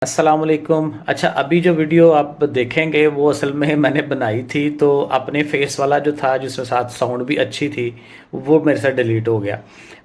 अस्सलामुअलैकुम। अच्छा, अभी जो वीडियो आप देखेंगे वो असल में मैंने बनाई थी, तो अपने फेस वाला जो था जिसके साथ साउंड भी अच्छी थी वो मेरे से डिलीट हो गया।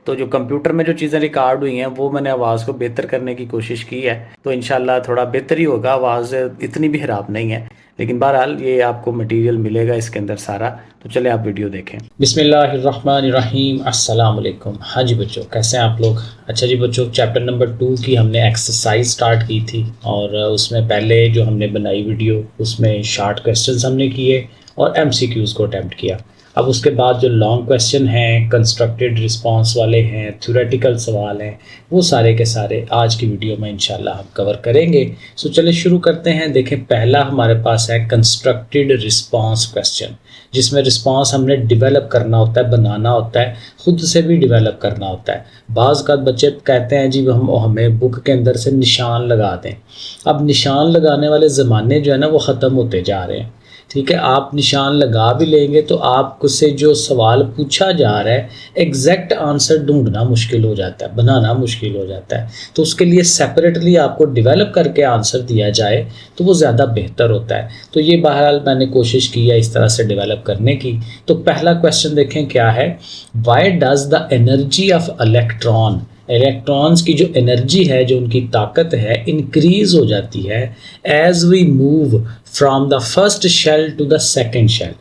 तो जो कंप्यूटर में जो चीज़ें रिकॉर्ड हुई हैं वो मैंने आवाज़ को बेहतर करने की कोशिश की है, तो इंशाल्लाह थोड़ा बेहतर ही होगा। आवाज़ इतनी भी ख़राब नहीं है, लेकिन बहरहाल ये आपको मटेरियल मिलेगा इसके अंदर सारा। तो चले आप वीडियो देखें। बिस्मिल्लाहिर्रहमानिर्रहीम। अस्सलाम वालेकुम। हाँ जी बच्चों, कैसे हैं आप लोग? अच्छा जी बच्चों, चैप्टर नंबर 2 की हमने एक्सरसाइज स्टार्ट की थी और उसमें पहले जो हमने बनाई वीडियो उसमें शॉर्ट क्वेश्चंस हमने किए और एमसीक्यूज़ को अटैम्प्ट किया। अब उसके बाद जो लॉन्ग क्वेश्चन हैं, कंस्ट्रक्टेड रिस्पांस वाले हैं, थ्योरेटिकल सवाल हैं, वो सारे के सारे आज की वीडियो में इंशाल्लाह हम कवर करेंगे। सो चलिए शुरू करते हैं। देखें, पहला हमारे पास है कंस्ट्रक्टेड रिस्पांस क्वेश्चन, जिसमें रिस्पांस हमने डेवलप करना होता है, बनाना होता है, खुद से भी डेवलप करना होता है। बाज़ का बच्चे कहते हैं जी हमें बुक के अंदर से निशान लगा दें। अब निशान लगाने वाले ज़माने जो है ना वो ख़त्म होते जा रहे हैं। ठीक है, आप निशान लगा भी लेंगे तो आपसे जो सवाल पूछा जा रहा है एग्जैक्ट आंसर ढूंढना मुश्किल हो जाता है, बनाना मुश्किल हो जाता है। तो उसके लिए सेपरेटली आपको डेवलप करके आंसर दिया जाए तो वो ज़्यादा बेहतर होता है। तो ये बहरहाल मैंने कोशिश की है इस तरह से डेवलप करने की। तो पहला क्वेश्चन देखें क्या है। Why does the energy of electron, electrons की जो एनर्जी है, जो उनकी ताकत है, इंक्रीज हो जाती है as we move from the first shell to the second shell.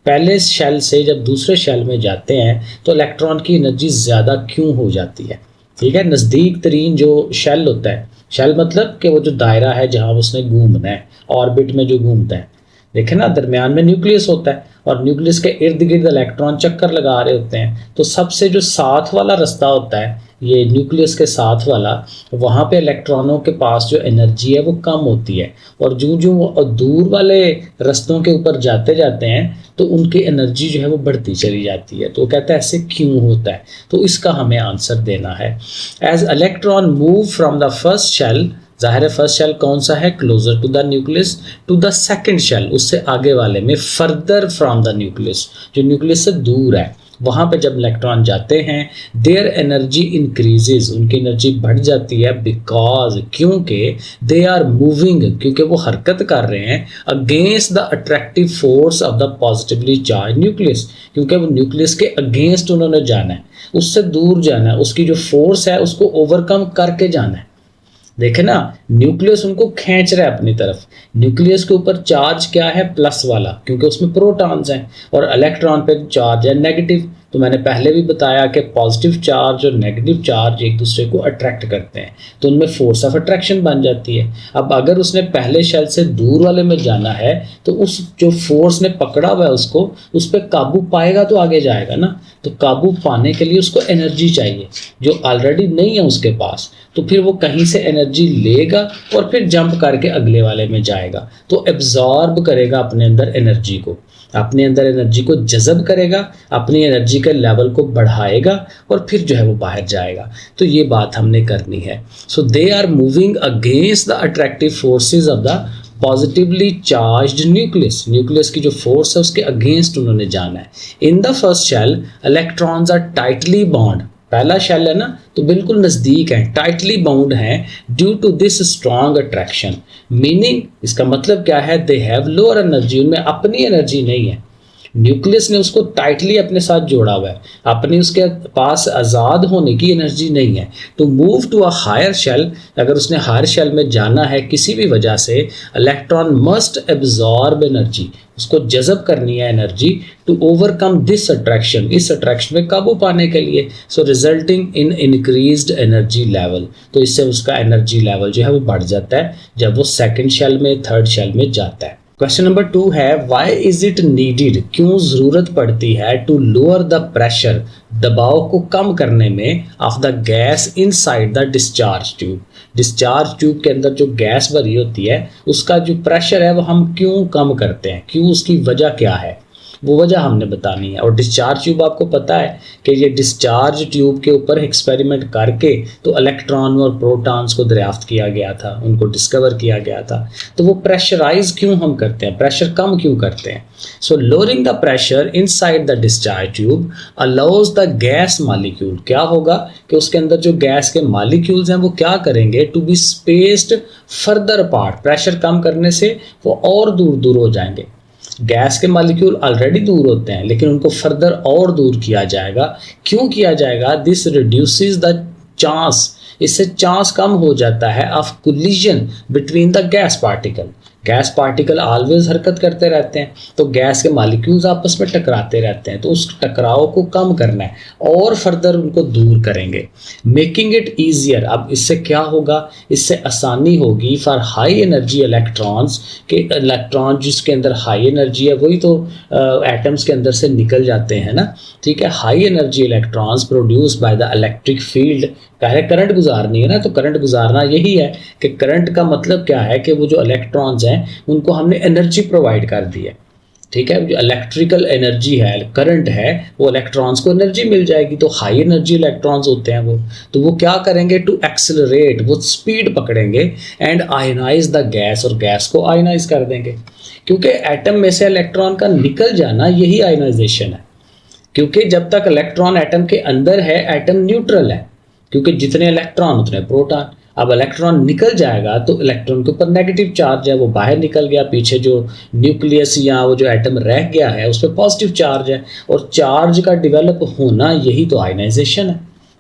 पहले शेल से जब दूसरे शेल में जाते हैं तो इलेक्ट्रॉन की एनर्जी ज़्यादा क्यों हो जाती है? ठीक है, नज़दीक तरीन जो शेल होता है, शेल मतलब कि वो जो दायरा है जहाँ उसने घूमना है, ऑर्बिट में जो घूमता है। देखें ना, दरमियान में न्यूक्लियस होता है और न्यूक्लियस के इर्द गिर्द इलेक्ट्रॉन चक्कर लगा रहे होते हैं। तो सबसे जो साथ वाला रास्ता होता है, ये न्यूक्लियस के साथ वाला, वहाँ पे इलेक्ट्रॉनों के पास जो एनर्जी है वो कम होती है। और जो जो वो दूर वाले रास्तों के ऊपर जाते जाते हैं तो उनकी एनर्जी जो है वो बढ़ती चली जाती है। तो वो कहता है ऐसे क्यों होता है, तो इसका हमें आंसर देना है। As electron move from the first shell, ज़ाहिर है फर्स्ट शेल कौन सा है, closer to the nucleus, to the second shell, उससे आगे वाले में, फर्दर फ्रॉम द न्यूक्लियस, जो न्यूक्लियस से दूर है, वहाँ पे जब इलेक्ट्रॉन जाते हैं देयर एनर्जी इंक्रीजेज, उनकी एनर्जी बढ़ जाती है। बिकॉज, क्योंकि दे आर मूविंग, क्योंकि वो हरकत कर रहे हैं against the attractive force of the positively charge nucleus, क्योंकि वो न्यूक्लियस के अगेंस्ट उन्होंने जाना है, उससे दूर जाना है, उसकी जो फोर्स है उसको ओवरकम करके जाना है। देखे ना, न्यूक्लियस उनको खींच रहा है अपनी तरफ। न्यूक्लियस के ऊपर चार्ज क्या है, प्लस वाला, क्योंकि उसमें प्रोटॉन्स हैं, और इलेक्ट्रॉन पे चार्ज है नेगेटिव। तो मैंने पहले भी बताया कि पॉजिटिव चार्ज और नेगेटिव चार्ज एक दूसरे को अट्रैक्ट करते हैं, तो उनमें फोर्स ऑफ अट्रैक्शन बन जाती है। अब अगर उसने पहले शेल से दूर वाले में जाना है तो उस जो फोर्स ने पकड़ा हुआ है उसको, उस पर काबू पाएगा तो आगे जाएगा ना। तो काबू पाने के लिए उसको एनर्जी चाहिए जो ऑलरेडी नहीं है उसके पास, तो फिर वो कहीं से एनर्जी लेगा और फिर जंप करके अगले वाले में जाएगा। तो एब्जॉर्ब करेगा अपने अंदर एनर्जी को, अपने अंदर एनर्जी को जज़ब करेगा, अपनी एनर्जी के लेवल को बढ़ाएगा और फिर जो है वो बाहर जाएगा। तो ये बात हमने करनी है। So they are moving against the attractive forces of the positively charged nucleus, nucleus की जो फोर्स है उसके अगेंस्ट उन्होंने जाना है। In the first shell electrons are tightly bond, पहला शेल है ना तो बिल्कुल नज़दीक है, टाइटली बाउंड है due to this strong attraction. Meaning, इसका मतलब क्या है, दे हैव लोअर एनर्जी, उनमें अपनी एनर्जी नहीं है। न्यूक्लियस ने उसको टाइटली अपने साथ जोड़ा हुआ है, अपनी उसके पास आज़ाद होने की एनर्जी नहीं है। To move to a higher shell, अगर उसने हायर शेल में जाना है किसी भी वजह से, इलेक्ट्रॉन मस्ट एब्जॉर्ब एनर्जी, उसको जज़ब करनी है energy, to overcome this attraction, इस अट्रैक्शन में काबू पाने के लिए। So resulting in increased energy level, तो इससे उसका एनर्जी लेवल जो है वो बढ़ जाता है जब वो सेकंड शेल में, थर्ड शेल में जाता है। क्वेश्चन नंबर 2 है व्हाई इज इट नीडेड, क्यों ज़रूरत पड़ती है, टू लोअर द प्रेशर, दबाव को कम करने में, of the gas inside the discharge tube, discharge tube के अंदर जो गैस भरी होती है उसका जो प्रेशर है वो हम क्यों कम करते हैं, क्यों, उसकी वजह क्या है। वो वजह हमने बतानी है। और डिस्चार्ज ट्यूब आपको पता है कि ये डिस्चार्ज ट्यूब के ऊपर एक्सपेरिमेंट करके तो इलेक्ट्रॉन और प्रोटॉन्स को दरियाफ्त किया गया था, उनको डिस्कवर किया गया था। तो वो प्रेशराइज क्यों हम करते हैं, प्रेशर कम क्यों करते हैं? So lowering the pressure inside the discharge tube allows the gas molecule, क्या होगा कि उसके अंदर जो गैस के मॉलिक्यूल्स हैं वो क्या करेंगे, to be spaced further apart. Pressure कम करने से वो और दूर दूर हो जाएंगे। गैस के मॉलिक्यूल ऑलरेडी दूर होते हैं लेकिन उनको फर्दर और दूर किया जाएगा। क्यों किया जाएगा? दिस रिड्यूसेस द चांस, इससे चांस कम हो जाता है of collision between the gas particle. Gas particle always हरकत करते रहते हैं, तो गैस के मॉलिक्यूल्स आपस में टकराते रहते हैं, तो उस टकराव को कम करना है और फर्दर उनको दूर करेंगे। मेकिंग इट ईजियर, अब इससे क्या होगा, इससे आसानी होगी फॉर हाई एनर्जी इलेक्ट्रॉन्स, के इलेक्ट्रॉन जिसके अंदर हाई एनर्जी है वही तो एटम्स के अंदर से निकल जाते हैं ना, ठीक है। High energy electrons produce by the electric field, पहले करंट गुजारनी है ना, तो करंट गुजारना यही है कि करंट का मतलब क्या है कि वो जो इलेक्ट्रॉन्स हैं उनको हमने एनर्जी प्रोवाइड कर दी है, ठीक है। जो इलेक्ट्रिकल एनर्जी है, करंट है, वो इलेक्ट्रॉन्स को एनर्जी मिल जाएगी। तो हाई एनर्जी इलेक्ट्रॉन्स होते हैं वो, तो वो क्या करेंगे, टू एक्सेलरेट, वो स्पीड पकड़ेंगे एंड आयनाइज द गैस, और गैस को आयनाइज कर देंगे। क्योंकि एटम में से इलेक्ट्रॉन का निकल जाना यही आयनाइजेशन है। क्योंकि जब तक इलेक्ट्रॉन एटम के अंदर है, एटम न्यूट्रल है, क्योंकि जितने इलेक्ट्रॉन उतने प्रोटॉन। अब इलेक्ट्रॉन निकल जाएगा तो इलेक्ट्रॉन के ऊपर नेगेटिव चार्ज है, वो बाहर निकल गया, पीछे जो न्यूक्लियस या वो जो एटम रह गया है उस पर पॉजिटिव चार्ज है, और चार्ज का डेवलप होना यही तो आयनाइजेशन है,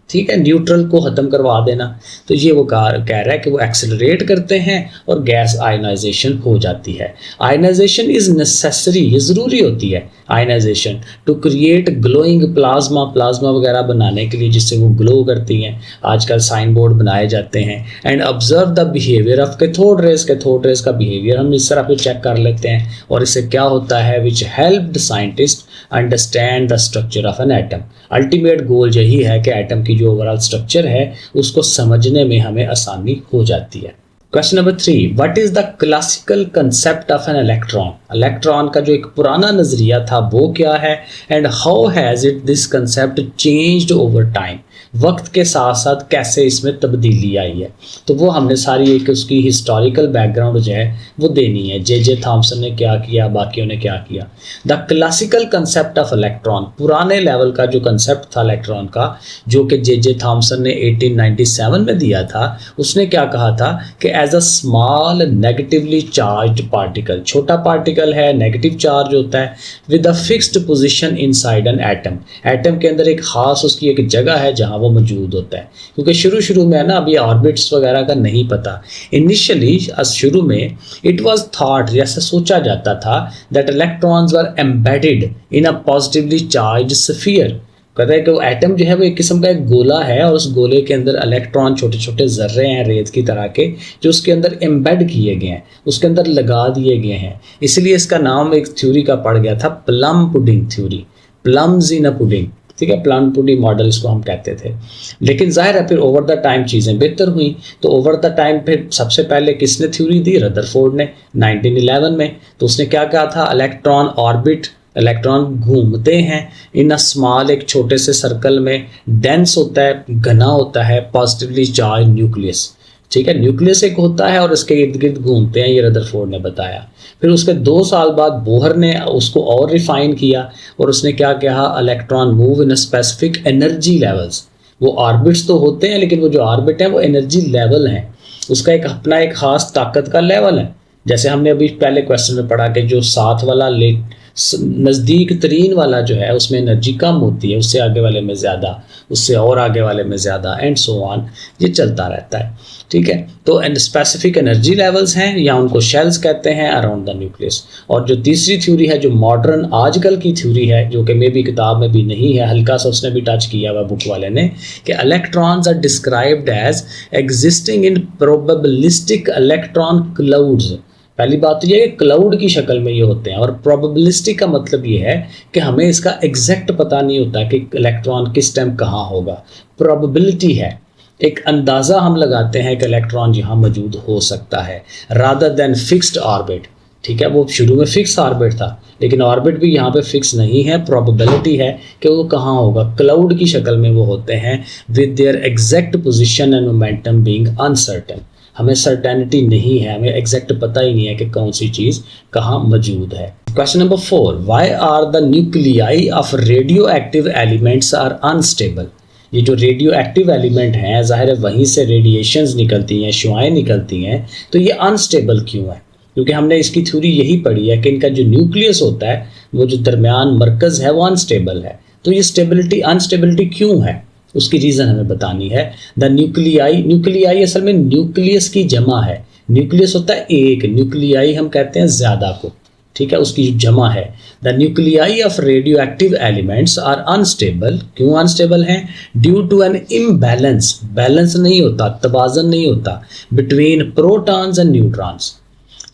ठीक है। न्यूट्रल को ख़त्म करवा देना, तो ये वो कह रहा है कि वो एक्सेलरेट करते हैं और गैस आयनाइजेशन हो जाती है। आयनाइजेशन इज़ नेसेसरी, ये ज़रूरी होती है ionisation, to create glowing plasma, plasma वगैरह बनाने के लिए जिससे वो ग्लो करती हैं। आजकल साइन बोर्ड बनाए जाते हैं। And observe the behaviour of cathode rays, cathode rays का बिहेवियर हम इस तरह पे चेक कर लेते हैं, और इससे क्या होता है, which helped scientist understand the structure of an atom. Ultimate goal यही है कि एटम की जो ओवरऑल स्ट्रक्चर है उसको समझने में हमें आसानी हो जाती है। Question number 3, what is the classical concept of an electron? Electron का जो एक पुराना नजरिया था वो क्या है, and how has it this concept changed over time? वक्त के साथ साथ कैसे इसमें तब्दीली आई है, तो वो हमने सारी एक उसकी हिस्टोरिकल बैकग्राउंड जो है वो देनी है। जे थॉमसन ने क्या किया, बाकियों ने क्या किया। The classical concept of electron, पुराने लेवल का जो कंसेप्ट था इलेक्ट्रॉन का, जो कि जे थॉमसन ने 1897 में दिया था, उसने क्या कहा था कि as a small negatively charged particle, छोटा पार्टिकल है, नेगेटिव चार्ज होता है, with a fixed position inside an atom. Atom के अंदर एक खास उसकी एक जगह है जहाँ वो मौजूद होता है। क्योंकि शुरू में है ना, अभी ऑर्बिट्स वगैरह का नहीं पता। इनिशियली शुरू में इट वाज थॉट, जैसे सोचा जाता था, that electrons were embedded in a positively charged sphere. कहते हैं कि वो एटम जो है वो एक किस्म का एक गोला है, और उस गोले के अंदर इलेक्ट्रॉन छोटे छोटे जर्रे हैं रेत की तरह के, जो उसके अंदर एम्बेड किए गए हैं, उसके अंदर लगा दिए गए हैं। इसलिए इसका नाम एक थ्योरी का पड़ गया था, प्लम पुडिंग थ्योरी, प्लम्स इन अ पुडिंग, ठीक है। प्लान पुडिंग मॉडल इसको हम कहते थे। लेकिन जाहिर है फिर ओवर द टाइम चीज़ें बेहतर हुई, तो ओवर द टाइम फिर सबसे पहले किसने थ्योरी दी, रदरफोर्ड ने 1911 में। तो उसने क्या कहा था, इलेक्ट्रॉन ऑर्बिट, इलेक्ट्रॉन घूमते हैं इन अ स्मॉल, एक छोटे से सर्कल में, डेंस होता है, घना होता है, पॉजिटिवली चार्ज न्यूक्लियस, ठीक है। न्यूक्लियस एक होता है और इसके इर्द गिर्द घूमते हैं, ये रदरफोर्ड ने बताया। फिर उसके 2 साल बाद बोहर ने उसको और रिफाइन किया, और उसने क्या कहा, electron move in specific energy levels. वो ऑर्बिट्स तो होते हैं लेकिन वो जो ऑर्बिट हैं वो एनर्जी लेवल हैं, उसका एक अपना एक खास ताकत का लेवल है। जैसे हमने अभी पहले क्वेश्चन में पढ़ा कि जो साथ वाला नज़दीक तरीन वाला जो है उसमें एनर्जी कम होती है, उससे आगे वाले में ज़्यादा, उससे और आगे वाले में ज़्यादा, एंड सो ऑन, ये चलता रहता है, ठीक है। तो एंड स्पेसिफिक एनर्जी लेवल्स हैं, या उनको शेल्स कहते हैं, अराउंड द न्यूक्लियस। और जो तीसरी थ्योरी है, जो मॉडर्न आजकल की थ्योरी है, जो कि मे बी किताब में भी नहीं है, हल्का सा उसने भी टच किया हुआ बुक वाले ने, कि electrons are described as existing in probabilistic electron clouds. पहली बात तो ये है कि क्लाउड की शक्ल में ये होते हैं, और प्रोबेबिलिस्टिक का मतलब ये है कि हमें इसका एग्जैक्ट पता नहीं होता कि इलेक्ट्रॉन किस टाइम कहाँ होगा। प्रोबेबिलिटी है, एक अंदाज़ा हम लगाते हैं कि इलेक्ट्रॉन यहाँ मौजूद हो सकता है, रादर देन फिक्स्ड ऑर्बिट, ठीक है, वो शुरू में फिक्स ऑर्बिट था, लेकिन ऑर्बिट भी यहाँ पे फिक्स नहीं है, प्रोबेबिलिटी है कि वो कहाँ होगा, क्लाउड की शक्ल में वो होते हैं, with their exact position and momentum being uncertain. हमें सर्टेनिटी नहीं है, हमें एग्जैक्ट पता ही नहीं है कि कौन सी चीज़ कहाँ मौजूद है। Question number 4, why are the nuclei of radio active elements are unstable. ये जो रेडियो एक्टिव एलिमेंट हैं, ज़ाहिर है वहीं से रेडिएशंस निकलती हैं, शुआएँ निकलती हैं, तो ये अनस्टेबल क्यों है? क्योंकि हमने इसकी थ्योरी यही पढ़ी है कि इनका जो न्यूक्लियस होता है, वो जो दरमियान मरकज़ है, वो अनस्टेबल है। तो ये अनस्टेबिलिटी क्यों है, उसकी रीज़न हमें बतानी है। द न्यूक्लियाई असल में न्यूक्लियस की जमा है। न्यूक्लियस होता है एक, न्यूक्लियाई हम कहते हैं ज़्यादा को, ठीक है, उसकी जमा है। The nuclei of radio active elements are unstable. क्यों अनस्टेबल हैं? Due to an imbalance, balance नहीं होता, तवाज़न नहीं होता बिटवीन प्रोटॉन्स एंड न्यूट्रॉन्स।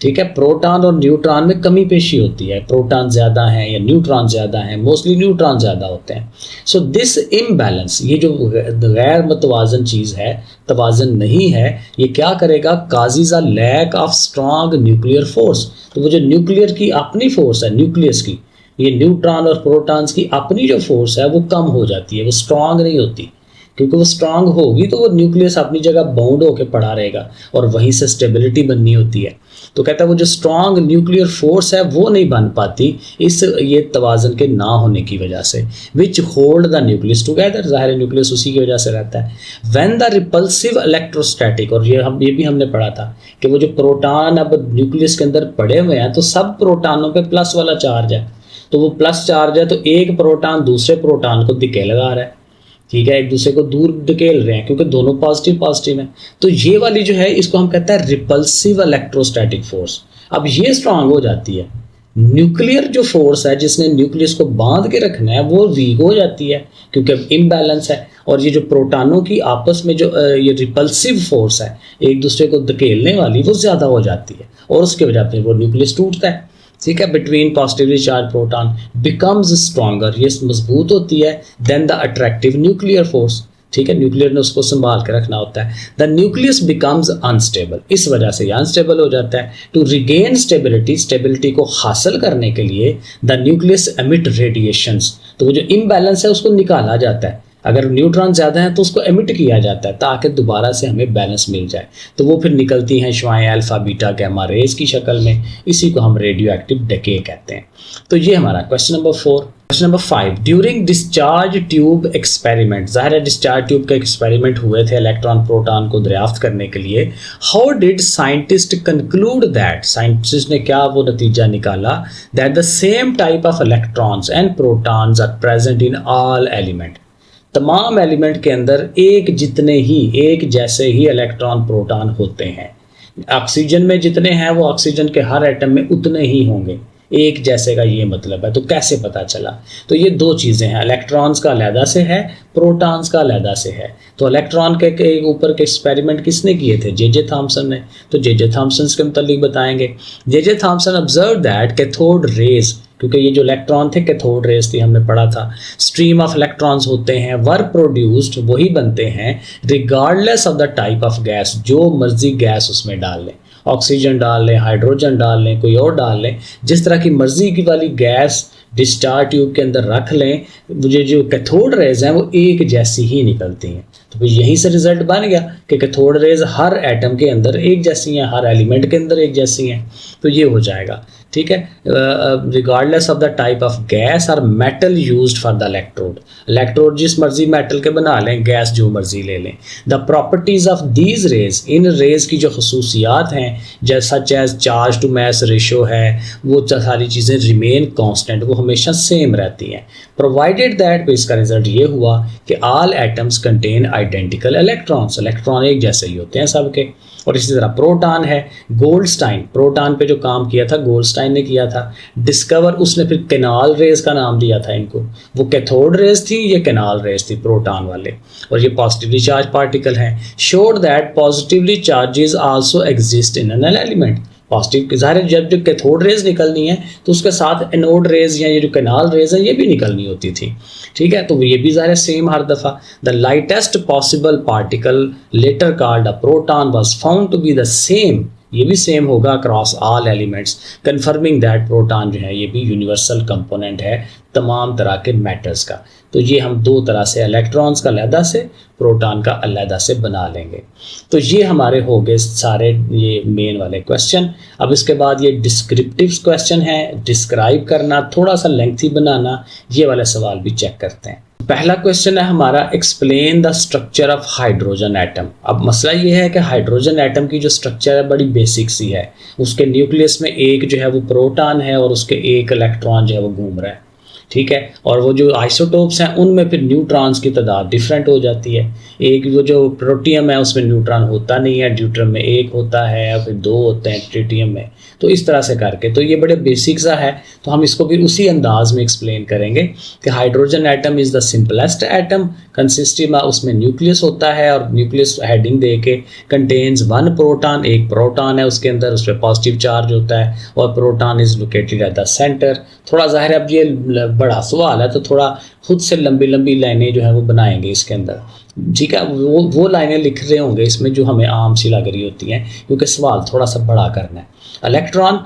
ठीक है, प्रोटॉन और न्यूट्रॉन में कमी पेशी होती है, प्रोटॉन ज़्यादा हैं या न्यूट्रॉन ज़्यादा हैं, मोस्टली न्यूट्रॉन ज़्यादा होते हैं। सो दिस इम्बैलेंस, ये जो गैर मतवाजन चीज़ है, तवाज़न नहीं है, ये क्या करेगा, causes a lack of strong nuclear force. तो वो जो न्यूक्लियर की अपनी फोर्स है, न्यूक्लियस की, ये न्यूट्रॉन और प्रोटॉन्स की अपनी जो फोर्स है वो कम हो जाती है, वो स्ट्रॉन्ग नहीं होती। क्योंकि वो स्ट्रांग होगी तो वो न्यूक्लियस अपनी जगह बाउंड होकर पड़ा रहेगा और वहीं से स्टेबिलिटी बननी होती है। तो कहता है वो जो स्ट्रांग न्यूक्लियर फोर्स है वो नहीं बन पाती इस ये तवाज़न के ना होने की वजह से, which hold the nucleus together. ज़ाहिर न्यूक्लियस उसी की वजह से रहता है। व्हेन द रिपल्सिव इलेक्ट्रोस्टैटिक, और ये भी हमने पढ़ा था कि वो जो प्रोटॉन अब न्यूक्लियस के अंदर पड़े हुए हैं तो सब प्रोटॉनों पर प्लस वाला चार्ज है, तो वो प्लस चार्ज है, तो एक प्रोटॉन दूसरे प्रोटॉन को धक्के लगा रहा है, ठीक है, एक दूसरे को दूर धकेल रहे हैं क्योंकि दोनों पॉजिटिव हैं। तो ये वाली जो है इसको हम कहते हैं रिपल्सिव इलेक्ट्रोस्टैटिक फोर्स। अब ये स्ट्रांग हो जाती है, न्यूक्लियर जो फोर्स है जिसने न्यूक्लियस को बांध के रखना है वो वीक हो जाती है क्योंकि इम्बैलेंस है। और ये जो प्रोटॉनों की आपस में जो ये रिपल्सिव फोर्स है एक दूसरे को धकेलने वाली, वो ज़्यादा हो जाती है और उसकी वजह से वो न्यूक्लियस टूटता है, ठीक है, between positively charge proton becomes stronger, ये मजबूत होती है than the attractive nuclear force. ठीक है, न्यूक्लियर ने उसको संभाल के रखना होता है। द न्यूक्लियस बिकम्स अनस्टेबल, इस वजह से ये अनस्टेबल हो जाता है। टू रिगेन स्टेबिलिटी को हासिल करने के लिए द न्यूक्लियस एमिट रेडिएशंस, तो वो जो इम्बैलेंस है उसको निकाला जाता है। अगर न्यूट्रॉन ज़्यादा हैं तो उसको एमिट किया जाता है ताकि दोबारा से हमें बैलेंस मिल जाए, तो वो फिर निकलती हैं शुआएं अल्फा बीटा गैमा रेज की शक्ल में। इसी को हम रेडियो एक्टिव डके कहते हैं। तो ये हमारा question number 4। Question number 5, during discharge tube experiment, ज़ाहिर है डिस्चार्ज ट्यूब के एक्सपेरिमेंट हुए थे इलेक्ट्रॉन प्रोटॉन को दरियाफ्त करने के लिए। How did scientist conclude that, scientist ने क्या वो नतीजा निकाला, that the same type of electrons and protons are present in all element, तमाम एलिमेंट के अंदर एक जैसे ही इलेक्ट्रॉन प्रोटॉन होते हैं। ऑक्सीजन में जितने हैं वो ऑक्सीजन के हर एटम में उतने ही होंगे, एक जैसे का ये मतलब है। तो कैसे पता चला? तो ये दो चीज़ें हैं, इलेक्ट्रॉन्स का अलहदा से है, प्रोटॉन्स का अलहदा से है। तो इलेक्ट्रॉन के ऊपर के एक्सपेरिमेंट किसने किए थे? जे थॉम्सन ने। तो जे थॉम्सन के मुतालिक बताएंगे। J Thomson observe that cathode rays, क्योंकि ये जो इलेक्ट्रॉन थे कैथोड रेज थी, हमने पढ़ा था, स्ट्रीम ऑफ इलेक्ट्रॉन्स होते हैं, वर प्रोड्यूस्ड, वही बनते हैं regardless of the type of gas, जो मर्जी गैस उसमें डाल लें, ऑक्सीजन डाल लें, हाइड्रोजन डाल लें, कोई और डाल लें, जिस तरह की मर्जी की वाली गैस डिस्चार्ज ट्यूब के अंदर रख लें, मुझे जो कैथोड रेज हैं वो एक जैसी ही निकलती हैं। तो फिर यहीं से रिजल्ट बन गया कि कैथोड रेज हर एटम के अंदर एक जैसी हैं, हर एलिमेंट के अंदर एक जैसी हैं। तो ये हो जाएगा, ठीक है, regardless of the type of gas और metal used for the electrode जिस मर्जी मेटल के बना लें, गैस जो मर्जी ले लें। The properties of these rays, इन रेज की जो खसूसियात हैं जैसा such charge to mass ratio है, वो सारी चीज़ें रिमेन कांस्टेंट, वो हमेशा सेम रहती हैं। प्रोवाइडेड दैट, इसका रिजल्ट ये हुआ कि all atoms contain identical electrons, electron एक जैसे ही होते हैं सबके। और इसी तरह प्रोटॉन है, गोल्डस्टाइन, प्रोटॉन पे जो काम किया था गोल्डस्टाइन ने किया था डिस्कवर, उसने फिर कैनाल रेज का नाम दिया था इनको। वो कैथोड रेज थी, ये कैनाल रेज थी प्रोटॉन वाले, और ये पॉजिटिवली चार्ज पार्टिकल हैं। Showed that positively charges also exist in an element, positive ज़ाहिर जब जो कैथोड रेज निकलनी है तो उसके साथ एनोड रेज या ये जो कैनाल रेज है ये भी निकलनी होती थी, ठीक है। तो ये भी ज़ाहिर सेम हर दफ़ा। The lightest possible particle later called a proton was found to be the same ये भी सेम होगा across all elements, confirming that proton जो है ये भी यूनिवर्सल कंपोनेंट है तमाम तरह के मैटर्स का। तो ये हम दो तरह से इलेक्ट्रॉन्स का अलहदा से, प्रोटॉन का अलहदा से बना लेंगे। तो ये हमारे हो गए सारे ये मेन वाले क्वेश्चन। अब इसके बाद ये डिस्क्रिप्टिव क्वेश्चन है, डिस्क्राइब करना, थोड़ा सा लेंथी बनाना, ये वाले सवाल भी चेक करते हैं। पहला क्वेश्चन है हमारा, explain the structure of hydrogen atom. अब मसला ये है कि हाइड्रोजन एटम की जो स्ट्रक्चर है बड़ी बेसिक सी है। उसके न्यूक्लियस में एक जो है वो प्रोटॉन है और उसके एक इलेक्ट्रॉन जो है वो घूम रहा है, ठीक है। और वो जो आइसोटोप्स हैं उनमें फिर न्यूट्रॉन्स की तादाद डिफरेंट हो जाती है। एक वो जो प्रोटियम है उसमें न्यूट्रॉन होता नहीं है, ड्यूट्रियम में एक होता है और फिर दो होते हैं ट्रिटियम में। तो इस तरह से करके, तो ये बड़े बेसिक सा है, तो हम इसको फिर उसी अंदाज में एक्सप्लेन करेंगे कि hydrogen atom is the simplest atom, consisting उसमें न्यूक्लियस होता है और न्यूक्लियस हेडिंग दे के कंटेन्स वन प्रोटॉन, एक प्रोटॉन है उसके अंदर, उस पर पॉजिटिव चार्ज होता है और proton is located at the centre. थोड़ा ज़ाहिर है अब ये बड़ा सवाल है तो थोड़ा खुद से लंबी लंबी लाइनें जो है वो बनाएंगे इसके अंदर, ठीक है। वो लाइनें लिख रहे होंगे इसमें जो हमें आम सी लग रही होती हैं, क्योंकि सवाल थोड़ा सा बड़ा करना है। इलेक्ट्रॉन,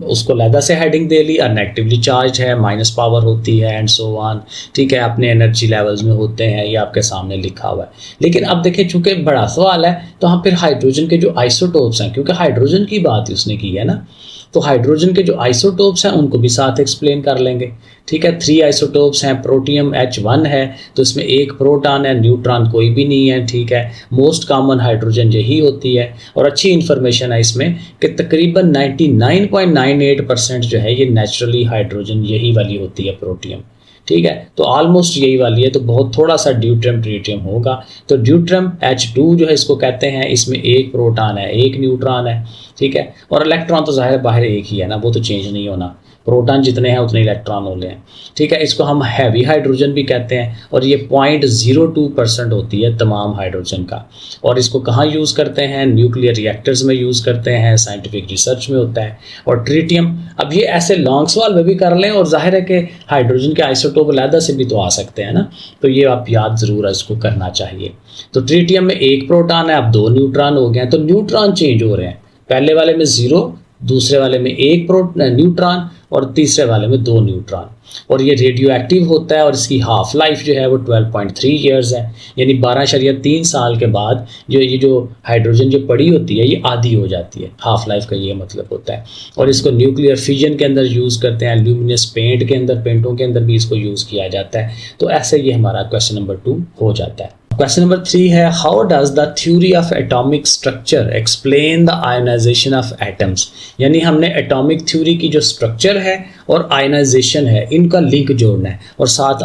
उसको अलहदा से हेडिंग दे ली, नेगेटिवली चार्ज है, माइनस पावर होती है एंड सो ऑन, ठीक है, अपने एनर्जी लेवल्स में होते हैं, ये आपके सामने लिखा हुआ है। लेकिन अब देखें चूंकि बड़ा सवाल है तो हम फिर हाइड्रोजन के जो आइसोटोप्स हैं, क्योंकि हाइड्रोजन की बात उसने की है ना, तो हाइड्रोजन के जो आइसोटोप्स हैं उनको भी साथ एक्सप्लेन कर लेंगे, ठीक है। 3 आइसोटोप्स हैं, प्रोटियम H1 है तो इसमें एक प्रोटॉन है, न्यूट्रॉन कोई भी नहीं है, ठीक है। मोस्ट कॉमन हाइड्रोजन यही होती है और अच्छी इन्फॉर्मेशन है इसमें कि तकरीबन 99.98% जो है ये नेचुरली हाइड्रोजन यही वाली होती है प्रोटियम, ठीक है। तो ऑलमोस्ट यही वाली है, तो बहुत थोड़ा सा ड्यूट्रियम ट्रिटियम होगा। तो ड्यूट्रियम H2 जो है इसको कहते हैं, इसमें एक प्रोटॉन है, एक न्यूट्रॉन है, ठीक है। और इलेक्ट्रॉन तो ज़ाहिर बाहर एक ही है ना, वो तो चेंज नहीं होना, प्रोटॉन जितने हैं उतने इलेक्ट्रॉन होते हैं, ठीक है। इसको हम हैवी हाइड्रोजन भी कहते हैं और ये 0.02% होती है तमाम हाइड्रोजन का। और इसको कहाँ यूज़ करते हैं, न्यूक्लियर रिएक्टर्स में यूज़ करते हैं, साइंटिफिक रिसर्च में होता है। और ट्रिटियम, अब ये ऐसे लॉन्ग सवाल में भी कर लें और जाहिर है कि हाइड्रोजन के आइसोटोप अलहदा से भी तो आ सकते हैं ना, तो ये आप याद ज़रूर इसको करना चाहिए। तो ट्रिटियम में एक प्रोटॉन है, अब 2 न्यूट्रॉन हो गए हैं, तो न्यूट्रॉन चेंज हो रहे हैं, पहले वाले में 0, दूसरे वाले में एक न्यूट्रॉन और तीसरे वाले में 2 न्यूट्रॉन। और ये रेडियो एक्टिव होता है और इसकी हाफ लाइफ जो है वो 12.3 ईयर्स है, यानी 12.3 साल के बाद ये जो हाइड्रोजन जो पड़ी होती है ये आधी हो जाती है, हाफ लाइफ का ये मतलब होता है। और इसको न्यूक्लियर फिजन के अंदर यूज़ करते हैं, ल्यूमिनस पेंट के अंदर, पेंटों के अंदर भी इसको यूज़ किया जाता है। तो ऐसे ये हमारा क्वेश्चन नंबर 2 हो जाता है। क्वेश्चन नंबर 3 है, how does the theory of atomic structure explain the ionisation of atoms. यानी हमने एटॉमिक थ्योरी की जो स्ट्रक्चर है और आयनाइजेशन है इनका लिंक जोड़ना है और साथ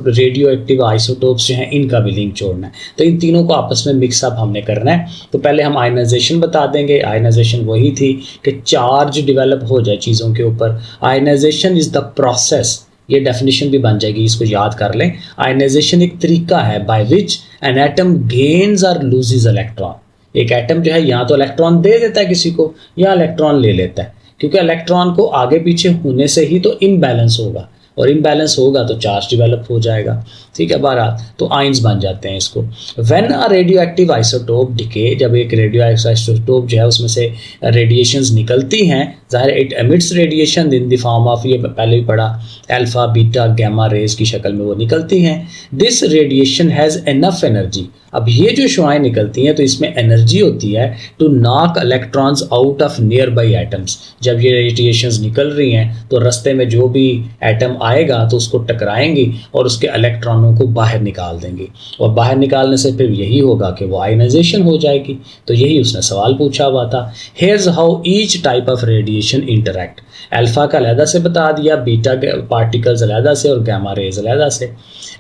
रेडियो एक्टिव आइसोटोप्स जो हैं इनका भी लिंक जोड़ना है। तो इन तीनों को आपस में मिक्सअप हमने करना है। तो पहले हम आयनाइजेशन बता देंगे। आयनाइजेशन वही थी कि चार्ज डिवेलप हो जाए चीज़ों के ऊपर। आयनाइजेशन इज़ द प्रोसेस, ये डेफिनेशन भी बन जाएगी, इसको याद कर लें। आयनाइजेशन एक तरीका है by which an atom gains और लूजेस इलेक्ट्रॉन। एक एटम जो है या तो इलेक्ट्रॉन दे देता है किसी को या इलेक्ट्रॉन ले लेता है, क्योंकि इलेक्ट्रॉन को आगे पीछे होने से ही तो इम्बैलेंस होगा और इम्बैलेंस होगा तो चार्ज डिवेलप हो जाएगा, ठीक है। बहरहाल तो आइंस बन जाते हैं इसको। When a radio active isotope decay, जब एक रेडियो आइसोटोप जो है उसमें से रेडिएशंस निकलती हैं, ज़ाहिर it emits radiation in the form of, ये पहले ही पढ़ा, अल्फा बीटा गैमा रेज की शक्ल में वो निकलती हैं। This radiation has enough energy. अब ये जो शुआएं निकलती हैं तो इसमें एनर्जी होती है to knock electrons out of nearby atoms. जब ये रेडिएशंस निकल रही हैं तो रास्ते में जो भी एटम आएगा तो उसको टकराएंगी और उसके इलेक्ट्रॉनों को बाहर निकाल देंगी, और बाहर निकालने से फिर यही होगा कि वो आयनाइजेशन हो जाएगी। तो यही उसने सवाल पूछा हुआ था। Hairs how each type of radiation interact. Alpha का अलहदा से बता दिया, बीटा पार्टिकल्स अलहदा से और गामा रेज अलहदा से।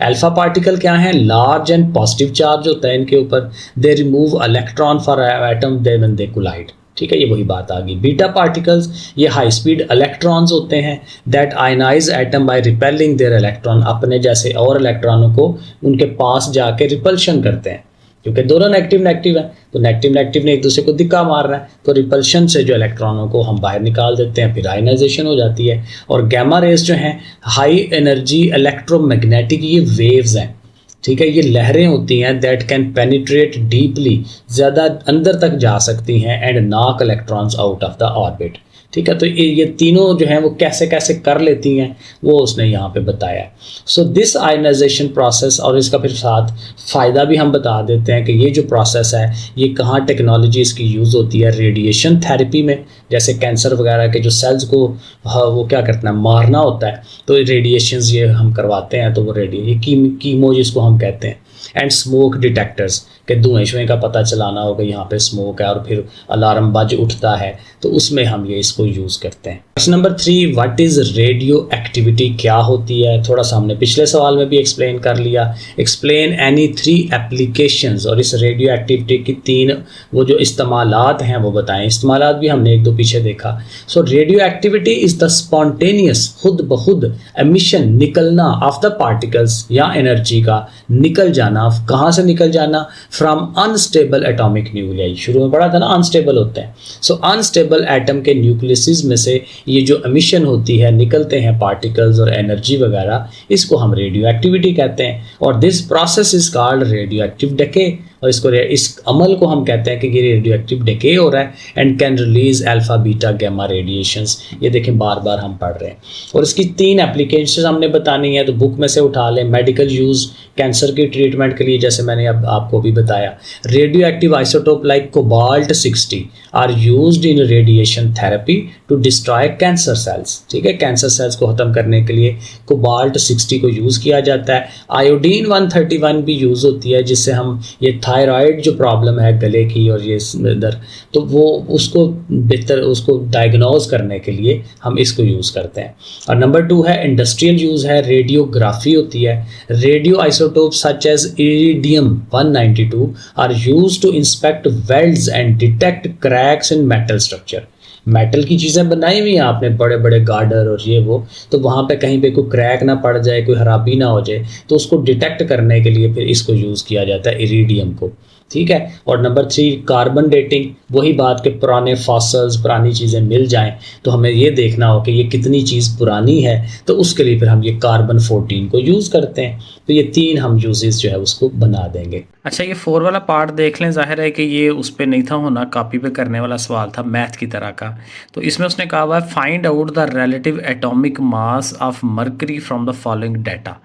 अल्फा पार्टिकल क्या है, लार्ज एंड पॉजिटिव चार्ज होता है इनके ऊपर। They remove electron for atom they when they collide, ठीक है, ये वही बात आ गई। बीटा पार्टिकल्स ये हाई स्पीड इलेक्ट्रॉन्स होते हैं that ionise atom by repelling their electron, अपने जैसे और इलेक्ट्रॉनों को उनके पास जाके रिपल्शन करते हैं, क्योंकि दोनों नेगेटिव नेगेटिव है तो नेगेटिव नेगेटिव ने एक दूसरे को धक्का मारना है, तो रिपल्शन से जो इलेक्ट्रॉनों को हम बाहर निकाल देते हैं, फिर आयनाइजेशन हो जाती है। और गैमा रेज जो हैं हाई एनर्जी इलेक्ट्रोमैग्नेटिक ये वेव्स हैं, ठीक है, ये लहरें होती हैं दैट कैन पेनिट्रेट डीपली, ज़्यादा अंदर तक जा सकती हैं, and knock electrons out of the orbit. ठीक है, तो ये तीनों जो हैं वो कैसे कैसे कर लेती हैं वो उसने यहाँ पे बताया। सो दिस आयनाइजेशन प्रोसेस, और इसका फिर साथ फ़ायदा भी हम बता देते हैं कि ये जो प्रोसेस है ये कहाँ टेक्नोलॉजी इसकी यूज़ होती है। रेडिएशन थेरेपी में, जैसे कैंसर वगैरह के जो सेल्स को वो क्या करना है, मारना होता है, तो रेडिएशंस ये हम करवाते हैं, तो वो कीमो जिसको हम कहते हैं। एंड स्मोक डिटेक्टर्स के धुएं शुएं का पता चलाना होगा, यहाँ पे स्मोक है और फिर अलार्म बज उठता है, तो उसमें हम ये इसको यूज़ करते हैं। Question number 3, what is radio activity, क्या होती है? थोड़ा सा हमने पिछले सवाल में भी एक्सप्लेन कर लिया। एक्सप्लेन एनी 3 एप्लीकेशंस, और इस रेडियो एक्टिविटी की 3 वो जो इस्तेमालात हैं वो बताएं। इस्तेमालात भी हमने 1-2 पीछे देखा। So radioactivity is the spontaneous, खुद ब खुद एमिशन, निकलना ऑफ द पार्टिकल्स या एनर्जी का निकल जाना। कहाँ से निकल जाना? From unstable atomic nuclei. शुरू में पढ़ा था ना, अनस्टेबल होते हैं। सो अनस्टेबल एटम के न्यूक्लियस में से ये जो एमिशन होती है, निकलते हैं पार्टिकल्स और एनर्जी वगैरह, इसको हम रेडियो एक्टिविटी कहते हैं। और this process is called radioactive decay, और इस अमल को हम कहते हैं कि ये रेडियो एक्टिव डेके हो रहा है। And can release alpha beta gamma radiations, ये देखें बार बार हम पढ़ रहे हैं। और इसकी 3 एप्लीकेशंस हमने बतानी है, तो बुक में से उठा लें। मेडिकल यूज़, कैंसर की ट्रीटमेंट के लिए, जैसे मैंने अब आपको भी बताया। Radioactive isotope like cobalt 60 are used in radiation therapy to destroy cancer cells. ठीक है, कैंसर सेल्स को ख़त्म करने के लिए कोबाल्ट 60 को यूज़ किया जाता है। आयोडीन 131 भी यूज़ होती है, जिससे हम ये थायराइड जो प्रॉब्लम है गले की और ये इधर, तो वो उसको बेहतर उसको डायग्नोज करने के लिए हम इसको यूज़ करते हैं। और नंबर 2 है इंडस्ट्रियल यूज़ है, रेडियोग्राफी होती है। Radioisotope such as iridium 192 are used to inspect welds and detect cracks in metal structure. Metal की चीज़ें बनाई हुई हैं आपने, बड़े बड़े गार्डर और ये वो, तो वहाँ पे कहीं पे कोई क्रैक ना पड़ जाए, कोई खराबी ना हो जाए, तो उसको डिटेक्ट करने के लिए फिर इसको यूज़ किया जाता है, इरिडियम को। ठीक है, और नंबर 3 कार्बन डेटिंग, वही बात कि पुराने फॉसल्स, पुरानी चीज़ें मिल जाएं तो हमें ये देखना हो कि ये कितनी चीज़ पुरानी है, तो उसके लिए फिर हम ये कार्बन 14 को यूज़ करते हैं। तो ये 3 हम यूजेस जो है उसको बना देंगे। अच्छा, ये 4 वाला पार्ट देख लें। ज़ाहिर है कि ये उस पे नहीं था होना, कॉपी पे करने वाला सवाल था मैथ की तरह का। तो इसमें उसने कहा हुआ है find out the relative atomic mass of mercury from the following data.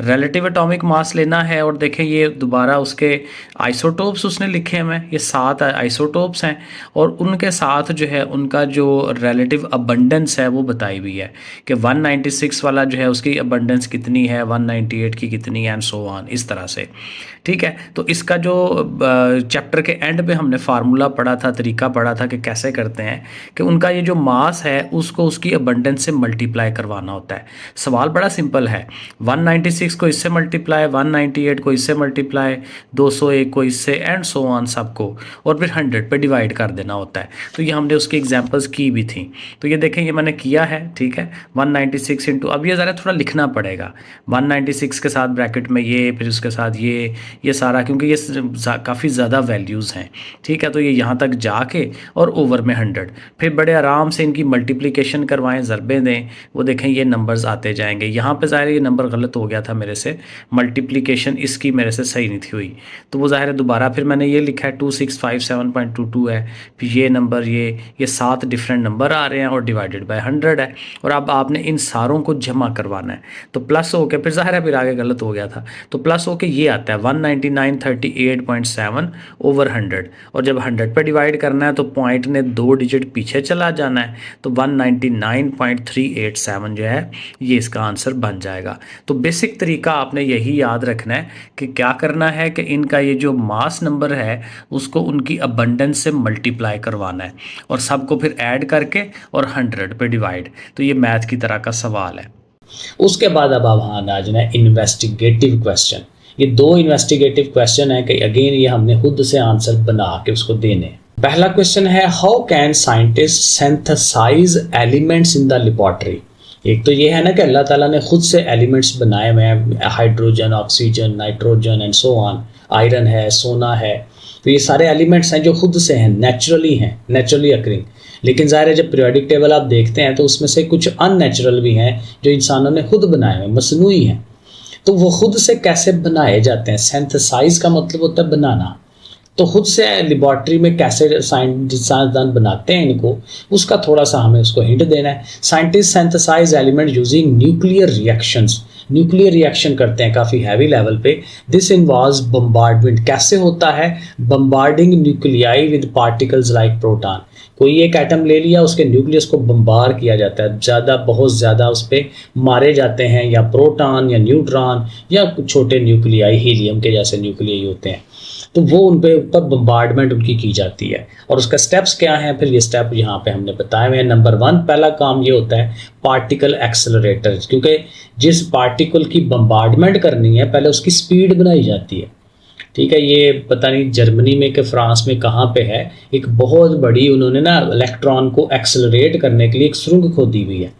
Relative atomic mass लेना है, और देखें ये दोबारा उसके आइसोटोप्स उसने लिखे हुए हैं, ये 7 आइसोटोप्स हैं, और उनके साथ जो है उनका जो रिलेटिव अबंडेंस है वो बताई हुई है कि 196 वाला जो है उसकी अबंडेंस कितनी है, 198 की कितनी है, एंड सो ऑन, इस तरह से। ठीक है, तो इसका जो चैप्टर के एंड पे हमने फार्मूला पढ़ा था, तरीका पढ़ा था कि कैसे करते हैं कि उनका ये जो मास है उसको उसकी अबंडेंस से मल्टीप्लाई करवाना होता है। सवाल बड़ा सिंपल है, 196 को इससे मल्टीप्लाई, 198 को इससे मल्टीप्लाई, 201 को इससे, एंड सो ऑन सबको, और फिर 100 पे डिवाइड कर देना होता है। तो ये हमने उसकी एग्जांपल्स की भी थी। तो ये देखें, ये मैंने किया है। ठीक है, 196 इंटू, अब ये ज़रा थोड़ा लिखना पड़ेगा, 196 के साथ ब्रैकेट में ये, फिर उसके साथ ये सारा, क्योंकि ये काफ़ी ज़्यादा वैल्यूज़ हैं। ठीक है, तो ये यहाँ तक जाके और ओवर में 100, फिर बड़े आराम से इनकी मल्टीप्लिकेशन करवाएं, ज़रबे दें, वो देखें ये नंबर्स आते जाएंगे। यहाँ पे ज़ाहिर ये नंबर गलत हो गया था मेरे से, मल्टीप्लिकेशन इसकी मेरे से सही नहीं थी हुई, तो वो ज़ाहिर है दोबारा फिर मैंने ये लिखा है 2657.22 है, फिर ये नंबर ये 7 डिफरेंट नंबर आ रहे हैं और डिवाइडेड बाय 100 है। और अब आपने इन सारों को जमा करवाना है, तो प्लस हो के फिर ज़ाहिर है फिर आगे गलत हो गया था, तो प्लस हो के ये आता है 19938.7 ओवर 100, और जब 100 पे डिवाइड करना है तो पॉइंट ने 2 डिजिट पीछे चला जाना है, तो 199.387 जो है ये इसका आंसर बन जाएगा। तो बेसिक तरीका आपने यही याद रखना है कि क्या करना है कि इनका ये जो मास नंबर है उसको उनकी अबंडेंस से मल्टीप्लाई करवाना है, और सबको फिर ऐड करके और 100 पे डिवाइड। तो ये मैथ की तरह का सवाल है। उसके बाद अब वहाँ आ जाना है इन्वेस्टिगेटिव क्वेश्चन। ये 2 इन्वेस्टिगेटिव क्वेश्चन है कि अगेन ये हमने खुद से आंसर बना के उसको देने। पहला क्वेश्चन है, how can scientist synthesise elements in the laboratory. एक तो ये है ना कि अल्लाह ताला ने खुद से एलिमेंट्स बनाए हुए हैं, hydrogen, oxygen, nitrogen and so on, iron है, सोना है, तो ये सारे एलिमेंट्स हैं जो खुद से हैं, नेचुरली अकरिंग। लेकिन ज़ाहिर है जब पीरियोडिक टेबल आप देखते हैं तो उसमें से कुछ अननेचुरल भी हैं जो इंसानों ने खुद बनाए हुए, मसनूई हैं। तो वो खुद से कैसे बनाए जाते हैं, सिंथेसाइज का मतलब होता है बनाना, तो खुद से लेबॉर्ट्री में कैसे साइंसदान बनाते हैं इनको, उसका थोड़ा सा हमें उसको हिंट देना है। Scientist synthesise element using nuclear reactions, nuclear reaction करते हैं काफ़ी हैवी लेवल पे। दिस इन्वॉल्व्स बम्बार्डमेंट, कैसे होता है, bombarding nuclei with particles like proton, कोई एक एटम ले लिया, उसके न्यूक्लियस को बम्बार किया जाता है, ज़्यादा बहुत ज़्यादा उस पर मारे जाते हैं, या प्रोटॉन या न्यूट्रॉन या छोटे न्यूक्लियाई हीलियम के जैसे न्यूक्लियाई होते हैं, तो वो उन पे ऊपर बम्बार्डमेंट उनकी की जाती है। और उसका स्टेप्स क्या हैं, फिर ये स्टेप यहाँ पे हमने बताए हुए हैं। नंबर 1 पहला काम ये होता है पार्टिकल एक्सेलरेटर, क्योंकि जिस पार्टिकल की बम्बार्डमेंट करनी है पहले उसकी स्पीड बनाई जाती है, ठीक है। ये पता नहीं जर्मनी में कि फ्रांस में कहाँ पे है, एक बहुत बड़ी उन्होंने ना इलेक्ट्रॉन को एक्सेलरेट करने के लिए एक सुरंग खोदी हुई है,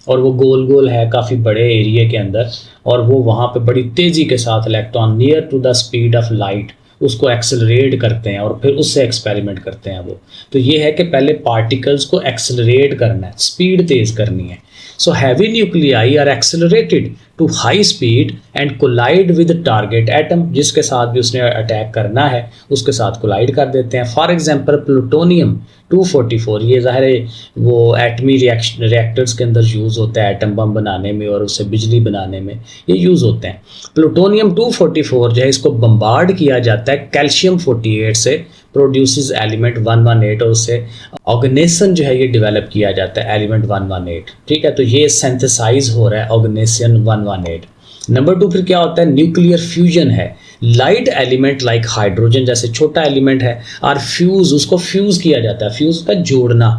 और वो गोल गोल है काफ़ी बड़े एरिया के अंदर, और वो वहाँ पे बड़ी तेज़ी के साथ electron near to the speed of light उसको एक्सेलरेट करते हैं और फिर उससे एक्सपेरिमेंट करते हैं वो। तो ये है कि पहले पार्टिकल्स को एक्सेलरेट करना है, स्पीड तेज़ करनी है। So heavy nuclei are accelerated to high speed and collide with target atom, जिसके साथ भी उसने अटैक करना है उसके साथ कोलाइड कर देते हैं। फॉर एग्जांपल प्लूटोनियम 244, ये ज़ाहिर है वो एटमी रिएक्टर्स के अंदर यूज़ होता है, एटम बम बनाने में और उससे बिजली बनाने में ये यूज़ होते हैं। प्लूटोनियम 244 जो है इसको बम्बार्ड किया जाता है कैल्शियम 48 से, प्रोड्यूसेस एलिमेंट 118, और उससे ऑर्गेनेसन जो है ये डेवलप किया जाता है एलिमेंट 118, ठीक है। तो ये सिंथेसाइज हो रहा है ऑर्गेनेसन 118। नंबर 2 फिर क्या होता है, न्यूक्लियर फ्यूजन है। लाइट एलिमेंट लाइक हाइड्रोजन जैसे छोटा एलिमेंट है, और फ्यूज, उसको फ्यूज किया जाता है, फ्यूज का जोड़ना,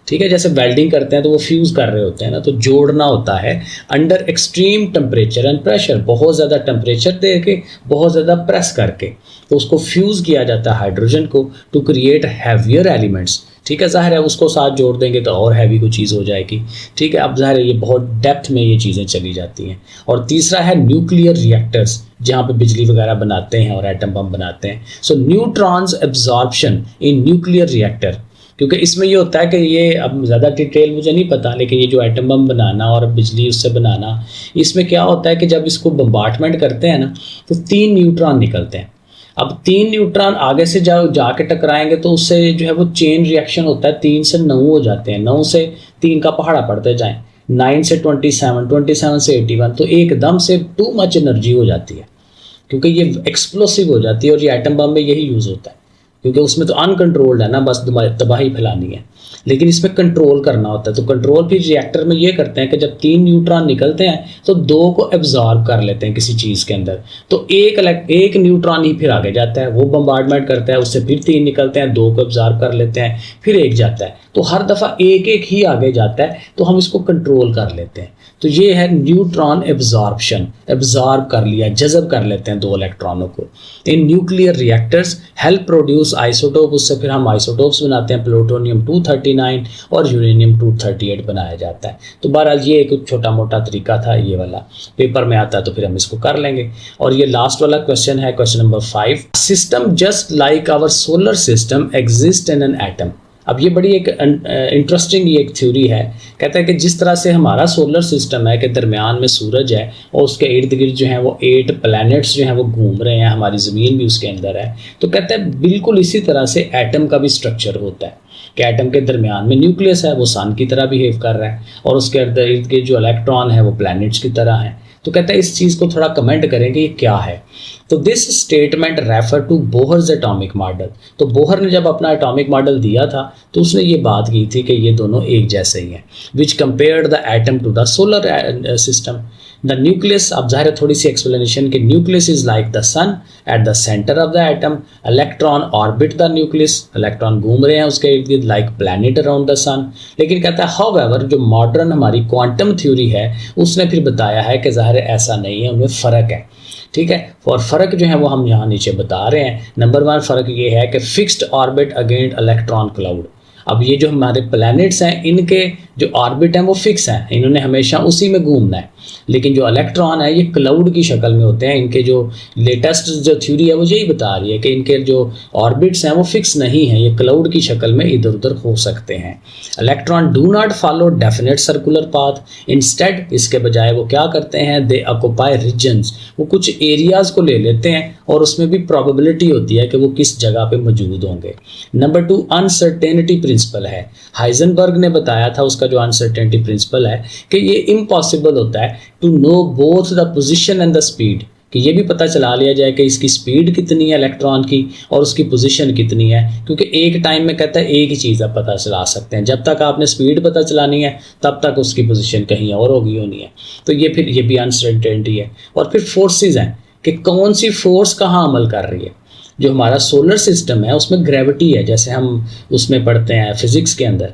ठीक है। जैसे वेल्डिंग करते हैं तो वो फ्यूज कर रहे होते हैं ना, तो जोड़ना होता है under extreme temperature and pressure, बहुत ज़्यादा टेम्परेचर दे के बहुत ज़्यादा प्रेस करके, तो उसको फ्यूज किया जाता है हाइड्रोजन को टू क्रिएट हैवियर एलिमेंट्स, ठीक है। ज़ाहिर है उसको साथ जोड़ देंगे तो और हैवी कोई चीज़ हो जाएगी, ठीक है। अब ज़ाहिर है ये बहुत डेप्थ में ये चीज़ें चली जाती हैं। और तीसरा है न्यूक्लियर रिएक्टर्स, जहाँ पे बिजली वगैरह बनाते हैं और एटम बम बनाते हैं। So neutrons absorption in nuclear reactor, क्योंकि इसमें ये होता है कि ये, अब ज़्यादा डिटेल मुझे नहीं पता, लेकिन ये जो एटम बम बनाना और बिजली उससे बनाना, इसमें क्या होता है कि जब इसको बम्बार्टमेंट करते हैं ना तो 3 न्यूट्रॉन निकलते हैं। अब 3 न्यूट्रॉन आगे से जाके टकराएंगे तो उससे जो है वो चेन रिएक्शन होता है, 3 से 9 हो जाते हैं, 9 से 3 का पहाड़ा पड़ते जाएं, 9 से 27, 27 से 81, तो एकदम से टू मच एनर्जी हो जाती है, क्योंकि ये एक्सप्लोसिव हो जाती है। और ये एटम बम में यही यूज़ होता है, क्योंकि उसमें तो अनकंट्रोल्ड है ना, बस तबाही फैलानी है, लेकिन इसमें कंट्रोल करना होता है। तो कंट्रोल फिर रिएक्टर में ये करते हैं कि जब 3 न्यूट्रॉन निकलते हैं तो 2 को एब्जॉर्ब कर लेते हैं किसी चीज़ के अंदर, तो एक न्यूट्रॉन ही फिर आगे जाता है, वो बम्बार्डमेंट करता है, उससे फिर 3 निकलते हैं, 2 को एब्जॉर्ब कर लेते हैं, फिर एक जाता है, तो हर दफ़ा एक ही आगे जाता है, तो हम इसको कंट्रोल कर लेते हैं। तो ये है न्यूट्रॉन एब्जॉर्प्शन, एब्जॉर्ब कर लिया, जज़ब कर लेते हैं 2 इलेक्ट्रॉनों को। In nuclear reactors help produce isotope, उससे फिर हम आइसोटोप्स बनाते हैं, प्लूटोनियम 239 और यूरेनियम 238 बनाया जाता है। तो बहरहाल ये एक छोटा मोटा तरीका था, ये वाला पेपर में आता है तो फिर हम इसको कर लेंगे। और ये लास्ट वाला क्वेश्चन है, question number 5, system just like our solar system exist in an atom. अब ये बड़ी एक इंटरेस्टिंग ये एक थ्योरी है, कहता है कि जिस तरह से हमारा सोलर सिस्टम है कि दरमियान में सूरज है और उसके इर्द गिर्द जो हैं वो 8 प्लैनेट्स जो हैं वो घूम रहे हैं, हमारी ज़मीन भी उसके अंदर है, तो कहता है बिल्कुल इसी तरह से एटम का भी स्ट्रक्चर होता है कि एटम के दरमियान में न्यूक्लियस है, वो सन की तरह बिहेव कर रहा है, और उसके इर्द गिर्द जो इलेक्ट्रॉन है वो प्लैनेट्स की तरह है। तो कहता है इस चीज़ को थोड़ा कमेंट करें कि ये क्या है। तो this statement refer to Bohr's atomic model. तो बोहर ने जब अपना एटॉमिक मॉडल दिया था तो उसने ये बात की थी कि ये दोनों एक जैसे ही हैं, which compared the atom to the solar system. The nucleus, अब ज़ाहिर है थोड़ी सी एक्सप्लेनेशन कि nucleus is like the sun at the centre of the atom, electron orbit the nucleus, electron घूम रहे हैं उसके इर्द गिर्द like planet around the sun. लेकिन कहता है हाउएवर जो मॉडर्न हमारी क्वांटम थ्योरी है उसने फिर बताया है कि ज़ाहिर है ऐसा नहीं है, उनमें फ़र्क है, ठीक है। और फ़र्क जो है वो हम यहाँ नीचे बता रहे हैं। नंबर 1 फ़र्क ये है कि fixed orbit against electron cloud. अब ये जो हमारे प्लैनेट्स हैं इनके जो ऑर्बिट हैं वो फिक्स हैं, इन्होंने हमेशा उसी में घूमना है, लेकिन जो इलेक्ट्रॉन है ये क्लाउड की शक्ल में होते हैं। इनके जो लेटेस्ट जो थ्योरी है वो यही बता रही है कि इनके जो ऑर्बिट्स हैं वो फिक्स नहीं है, ये क्लाउड की शक्ल में इधर उधर हो सकते हैं। Electron do not follow definite circular path, instead इसके बजाय वो क्या करते हैं, दे ऑक्यूपाई रीजन्स, वो कुछ एरियाज को ले लेते हैं और उसमें भी प्रोबेबिलिटी होती है कि वो किस जगह पे मौजूद होंगे। नंबर 2 अनसर्टेनिटी प्रिंसिपल है। हाइजेनबर्ग ने बताया था उसका जो अनसर्टेनिटी प्रिंसिपल है कि ये इम्पॉसिबल होता है to know both the position and the speed, कि ये भी पता चला लिया जाए कि इसकी स्पीड कितनी है इलेक्ट्रॉन की और उसकी पोजीशन कितनी है, क्योंकि एक टाइम में कहता है एक ही चीज़ आप पता चला सकते हैं। जब तक आपने स्पीड पता चलानी है तब तक उसकी पोजीशन कहीं और होगी होनी है। तो ये फिर ये भी अनसर्टेनिटी है। और फिर फोर्सेस हैं कि कौन सी फोर्स कहाँ अमल कर रही है। जो हमारा सोलर सिस्टम है उसमें ग्रेविटी है, जैसे हम उसमें पढ़ते हैं फिजिक्स के अंदर,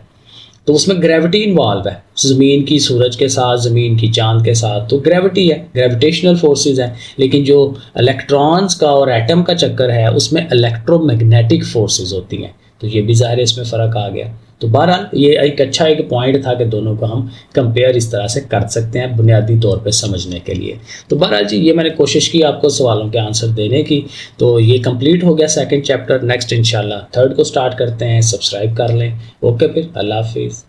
तो उसमें ग्रेविटी इन्वॉल्व है, ज़मीन की सूरज के साथ, ज़मीन की चांद के साथ, तो ग्रेविटी है, ग्रेविटेशनल फोर्सेस हैं। लेकिन जो इलेक्ट्रॉन्स का और एटम का चक्कर है उसमें इलेक्ट्रोमैग्नेटिक फोर्सेस होती हैं। तो ये भी ज़ाहिर है इसमें फ़र्क आ गया। तो बहरहाल ये एक पॉइंट था कि दोनों को हम कंपेयर इस तरह से कर सकते हैं बुनियादी तौर पे समझने के लिए। तो बहरहाल जी ये मैंने कोशिश की आपको सवालों के आंसर देने की। तो ये कंप्लीट हो गया सेकंड चैप्टर। नेक्स्ट इंशाल्लाह थर्ड को स्टार्ट करते हैं। सब्सक्राइब कर लें। ओके फिर अल्लाह हाफिज़।